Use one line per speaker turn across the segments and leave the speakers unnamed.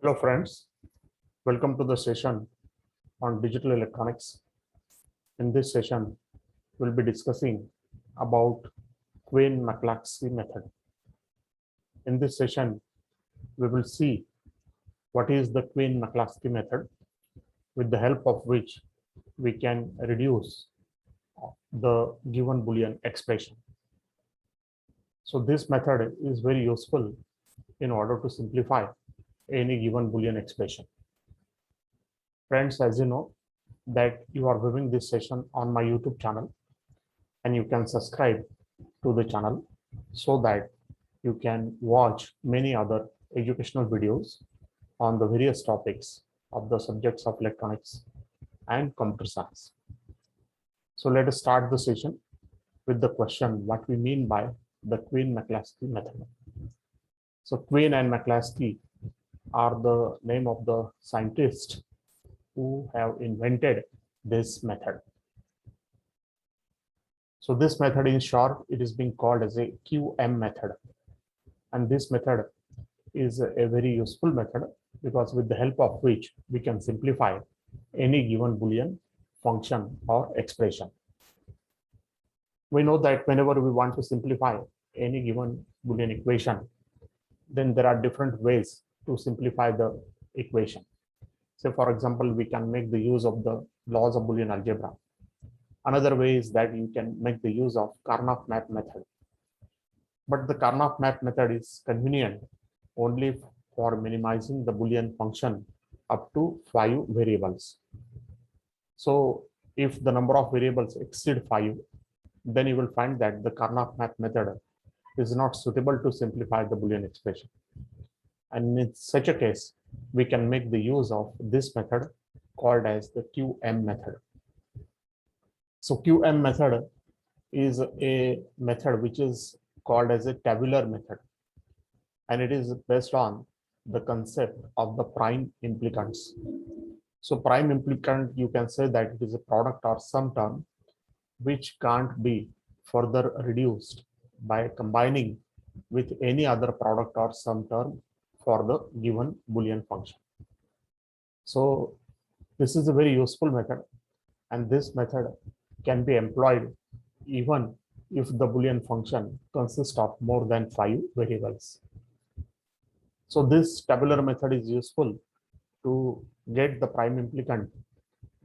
Hello friends, welcome to the session on digital electronics. In this session, we'll be discussing about Quine-McCluskey method. In this session, we will see what is the Quine-McCluskey method, with the help of which we can reduce the given Boolean expression. So this method is very useful in order to simplify any given Boolean expression. Friends, as you know, that you are viewing this session on my YouTube channel, and you can subscribe to the channel so that you can watch many other educational videos on the various topics of the subjects of electronics and computer science. So let us start the session with the question what we mean by the Quine-McCluskey method. So Quine and McCluskey are the name of the scientists who have invented this method. So this method, in short, it is being called as a QM method. And this method is a very useful method because with the help of which we can simplify any given Boolean function or expression. We know that whenever we want to simplify any given Boolean equation, then there are different ways to simplify the equation. So for example, we can make the use of the laws of Boolean algebra. Another way is that you can make the use of Karnaugh map method. But the Karnaugh map method is convenient only for minimizing the Boolean function up to 5 variables. So if the number of variables exceed 5, then you will find that the Karnaugh map method is not suitable to simplify the Boolean expression. And in such a case, we can make the use of this method called as the QM method. So QM method is a method which is called as a tabular method, and it is based on the concept of the prime implicants. So prime implicant, you can say that it is a product or sum term which can't be further reduced by combining with any other product or sum term for the given Boolean function. So this is a very useful method, and this method can be employed even if the Boolean function consists of more than 5 variables. So this tabular method is useful to get the prime implicant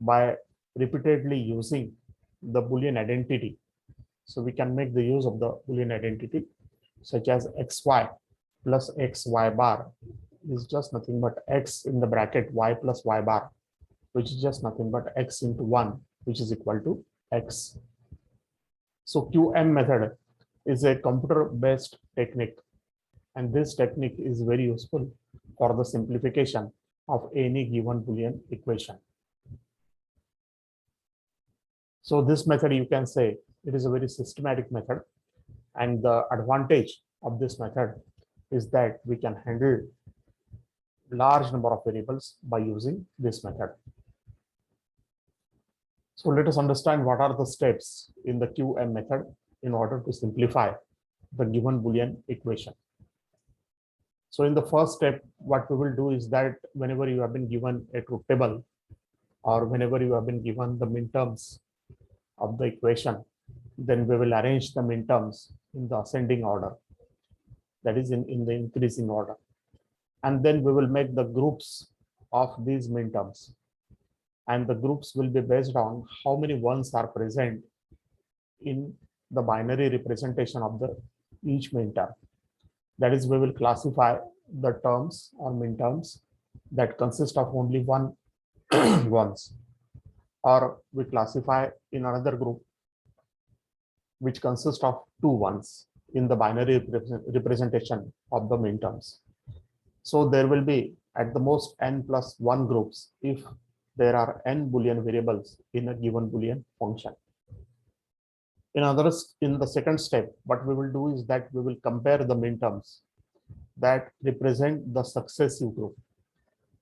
by repeatedly using the Boolean identity. So we can make the use of the Boolean identity such as xy plus xy bar is just nothing but x in the bracket y plus y bar, which is just nothing but x into 1, which is equal to x. So QM method is a computer-based technique, and this technique is very useful for the simplification of any given Boolean equation. So this method, you can say, it is a very systematic method, and the advantage of this method is that we can handle large number of variables by using this method. So let us understand what are the steps in the QM method in order to simplify the given Boolean equation. So in the first step, what we will do is that whenever you have been given a truth table, or whenever you have been given the minterms of the equation, then we will arrange the minterms in the ascending order, that is in the increasing order. And then we will make the groups of these minterms. And the groups will be based on how many ones are present in the binary representation of the each minterm. That is, we will classify the terms or minterms that consist of only one ones, or we classify in another group which consists of 2 ones in the binary representation of the minterms. So there will be at the most n plus 1 groups if there are n Boolean variables in a given Boolean function. In the second step, what we will do is that we will compare the minterms that represent the successive group.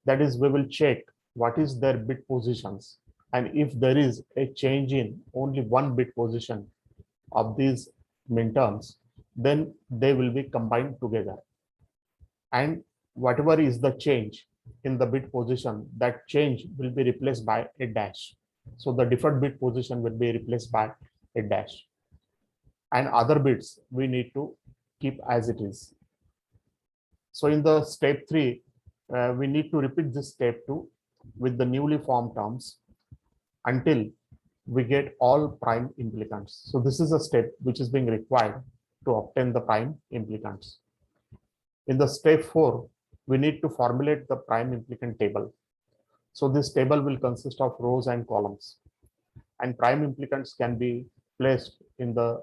That is, we will check what is their bit positions, and if there is a change in only one bit position of these minterms, then they will be combined together. And whatever is the change in the bit position, that change will be replaced by a dash. So the deferred bit position will be replaced by a dash. And other bits we need to keep as it is. So in the step 3, we need to repeat this step 2 with the newly formed terms until we get all prime implicants. So this is a step which is being required to obtain the prime implicants. In the step 4, we need to formulate the prime implicant table. So this table will consist of rows and columns, and prime implicants can be placed in the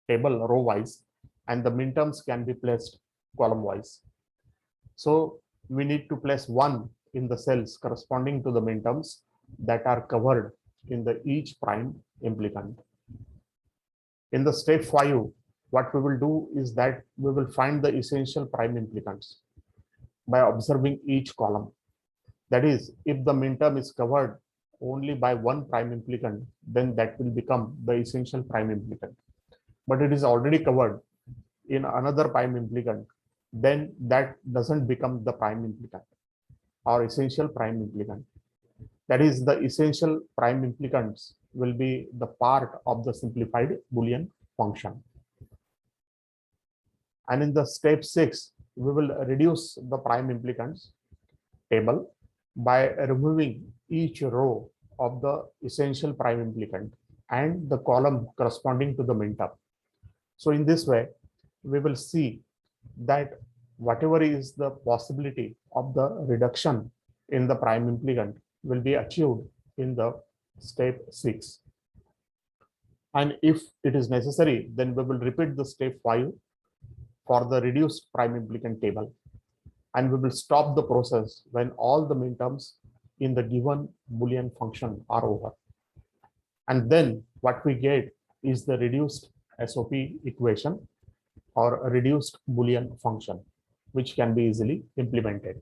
table row wise, and the minterms can be placed column wise. So we need to place 1 in the cells corresponding to the minterms that are covered in the each prime implicant. In the step 5, what we will do is that we will find the essential prime implicants by observing each column. That is, if the minterm is covered only by 1 prime implicant, then that will become the essential prime implicant. But it is already covered in another prime implicant, then that doesn't become the prime implicant or essential prime implicant. That is, the essential prime implicants will be the part of the simplified Boolean function. And in the step 6, we will reduce the prime implicants table by removing each row of the essential prime implicant and the column corresponding to the minterm. So in this way, we will see that whatever is the possibility of the reduction in the prime implicant will be achieved in the step 6. And if it is necessary, then we will repeat the step 5 for the reduced prime implicant table. And we will stop the process when all the minterms in the given Boolean function are over. And then what we get is the reduced SOP equation or a reduced Boolean function, which can be easily implemented.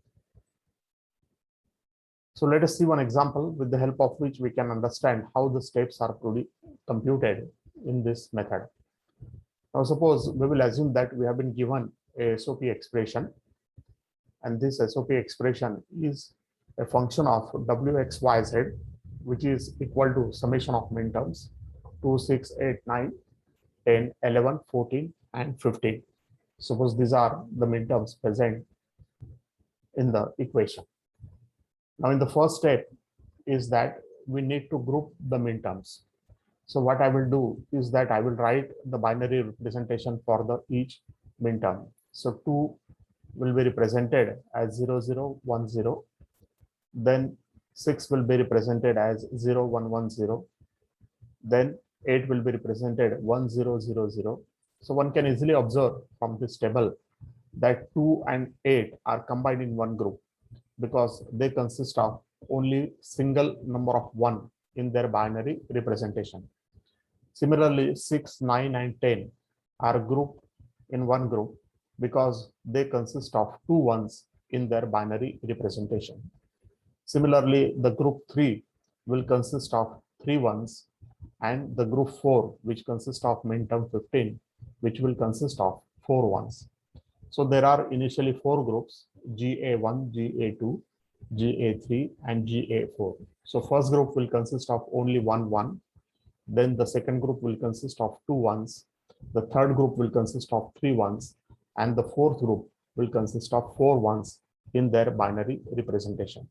So let us see one example with the help of which we can understand how the steps are computed in this method. Now suppose we will assume that we have been given a SOP expression, and this SOP expression is a function of Wxyz, which is equal to summation of minterms 2, 6, 8, 9, 10, 11, 14, and 15. Suppose these are the minterms present in the equation. Now in the first step is that we need to group the minterms. So what I will do is that I will write the binary representation for the each minterm. So 2 will be represented as 0, 0, 1, 0. Then 6 will be represented as 0, 1, 1, 0. Then 8 will be represented 1, 0, 0, 0. So one can easily observe from this table that 2 and 8 are combined in one group because they consist of only single number of 1 in their binary representation. Similarly, 6, 9, and 10 are grouped in one group because they consist of 2 ones in their binary representation. Similarly, the group 3 will consist of 3 ones, and the group 4, which consists of minterm 15, which will consist of 4 ones. So there are initially 4 groups: GA1, GA2, GA3, and GA4. So first group will consist of only 1 1. Then the second group will consist of 2 ones. The third group will consist of 3 ones, and the fourth group will consist of 4 ones in their binary representation.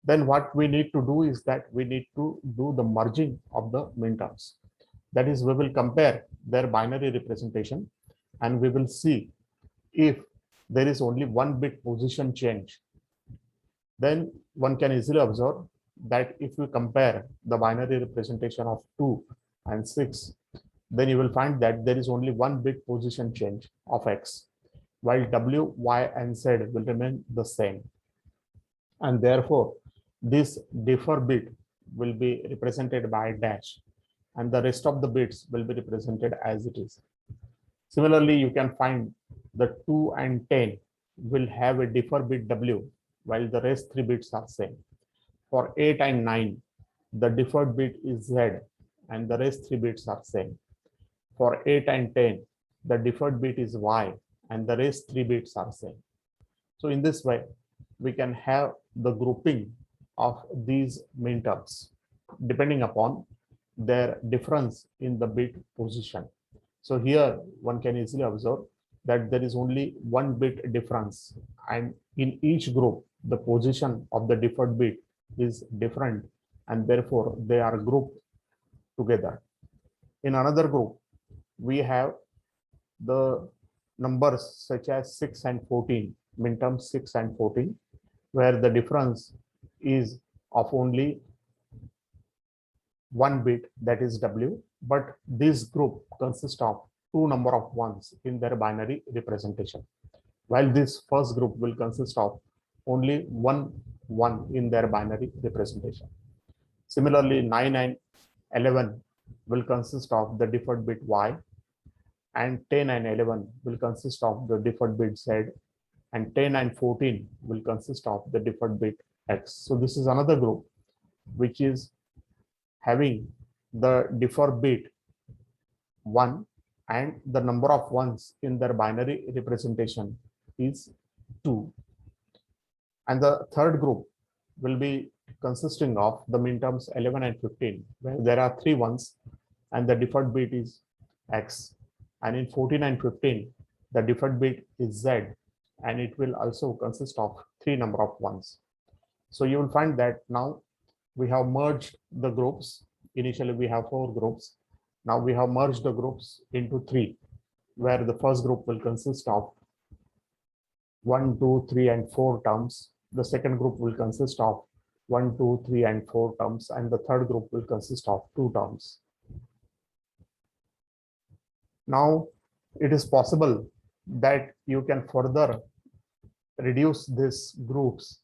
Then what we need to do is that we need to do the merging of the minterms. That is, we will compare their binary representation and we will see if there is only 1 bit position change. Then one can easily observe that if we compare the binary representation of 2 and 6, then you will find that there is only 1 bit position change of X, while W, Y, and Z will remain the same. And therefore, this differ bit will be represented by a dash, and the rest of the bits will be represented as it is. Similarly, you can find the 2 and 10 will have a differ bit W, while the rest 3 bits are same. For 8 and 9, the deferred bit is Z, and the rest 3 bits are same. For 8 and 10, the deferred bit is Y, and the rest 3 bits are same. So in this way, we can have the grouping of these minterms depending upon their difference in the bit position. So here one can easily observe that there is only one bit difference, and in each group the position of the differed bit is different, and therefore they are grouped together. In another group, we have the numbers such as 6 and 14, minterms 6 and 14, where the difference is of only one bit, that is W, but this group consists of two number of ones in their binary representation, while this first group will consist of only one in their binary representation. Similarly, 9 and 11 will consist of the differed bit Y, and 10 and 11 will consist of the differed bit Z, and 10 and 14 will consist of the differed bit X. So this is another group which is having the differed bit 1, and the number of ones in their binary representation is 2. And the third group will be consisting of the minterms 11 and 15, where there are 3 ones and the differed bit is X. And in 14 and 15, the differed bit is Z, and it will also consist of 3 number of ones. So you will find that now we have merged the groups. Initially we have 4 groups. Now we have merged the groups into 3, where the first group will consist of 1, 2, 3, and 4 terms. The second group will consist of 1, 2, 3, and 4 terms, and the third group will consist of 2 terms. Now it is possible that you can further reduce these groups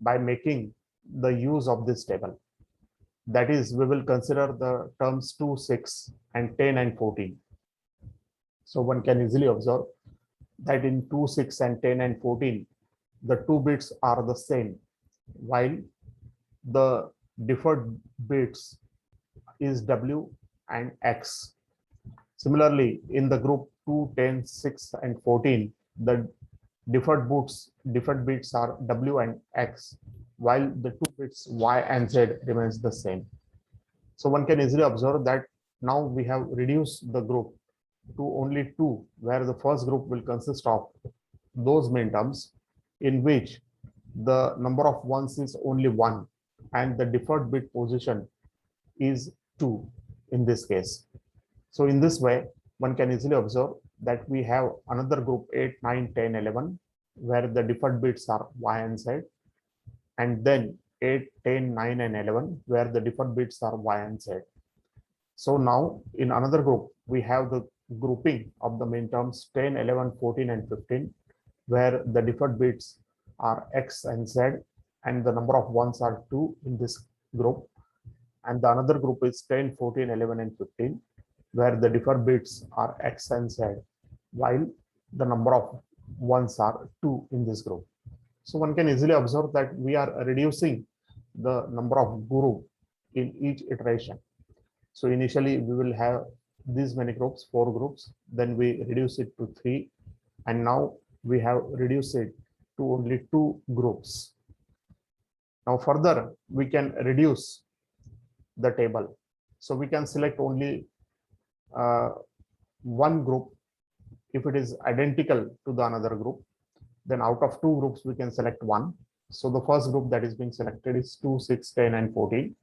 by making the use of this table. That is, we will consider the terms 2, 6, and 10 and 14. So one can easily observe that in 2, 6, and 10 and 14, the 2 bits are the same, while the differed bits is W and X. Similarly, in the group 2, 10, 6, and 14, the differed bits are W and X, while the 2 bits Y and Z remains the same. So one can easily observe that now we have reduced the group to only 2, where the first group will consist of those minterms in which the number of ones is only 1 and the differed bit position is 2 in this case. So in this way, one can easily observe that we have another group 8, 9, 10, 11, where the differed bits are Y and Z, and then 8, 10, 9, and 11, where the different bits are Y and Z. So now in another group, we have the grouping of the minterms 10, 11, 14, and 15, where the different bits are X and Z, and the number of ones are 2 in this group. And the another group is 10, 14, 11, and 15, where the different bits are X and Z, while the number of ones are 2 in this group. So one can easily observe that we are reducing the number of group in each iteration. So initially we will have these many groups, 4 groups, then we reduce it to 3, and now we have reduced it to only 2 groups. Now further we can reduce the table. So we can select only one group if it is identical to the another group. Then out of 2 groups we can select 1. So the first group that is being selected is 2, 6, 10, and 14,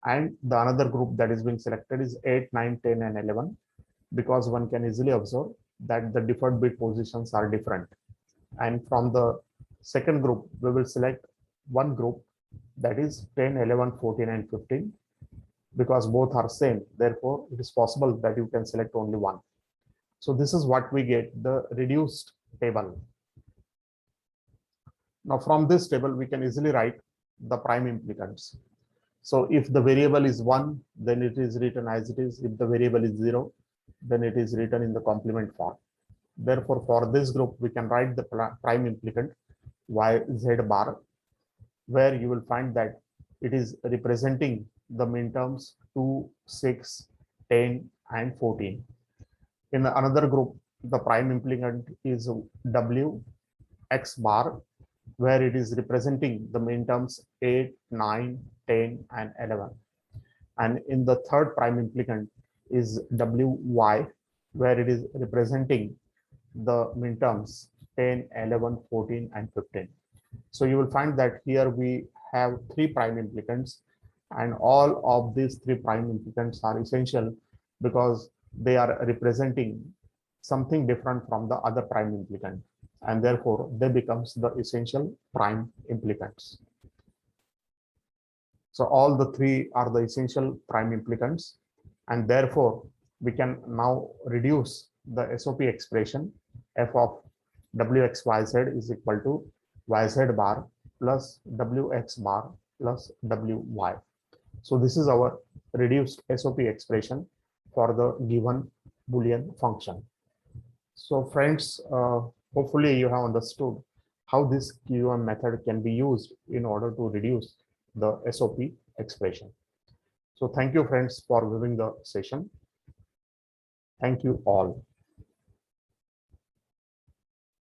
and the another group that is being selected is 8, 9, 10, and 11, because one can easily observe that the different bit positions are different. And from the second group we will select one group, that is 10, 11, 14, and 15, because both are same. Therefore it is possible that you can select only one. So this is what we get, the reduced table. Now from this table we can easily write the prime implicants. So if the variable is 1, then it is written as it is. If the variable is 0, then it is written in the complement form. Therefore for this group we can write the prime implicant YZ bar, where you will find that it is representing the minterms 2, 6, 10, and 14. In another group, the prime implicant is W, X bar, where it is representing the minterms 8, 9, 10, and 11. And in the third prime implicant is WY, where it is representing the minterms 10, 11, 14, and 15. So you will find that here we have three prime implicants, and all of these three prime implicants are essential because they are representing something different from the other prime implicant, and therefore they becomes the essential prime implicants. So all the three are the essential prime implicants, and therefore we can now reduce the SOP expression f of wxyz is equal to yz bar plus wx bar plus wy. So this is our reduced SOP expression for the given Boolean function. So friends, hopefully you have understood how this QM method can be used in order to reduce the SOP expression. So thank you friends for viewing the session. Thank you all.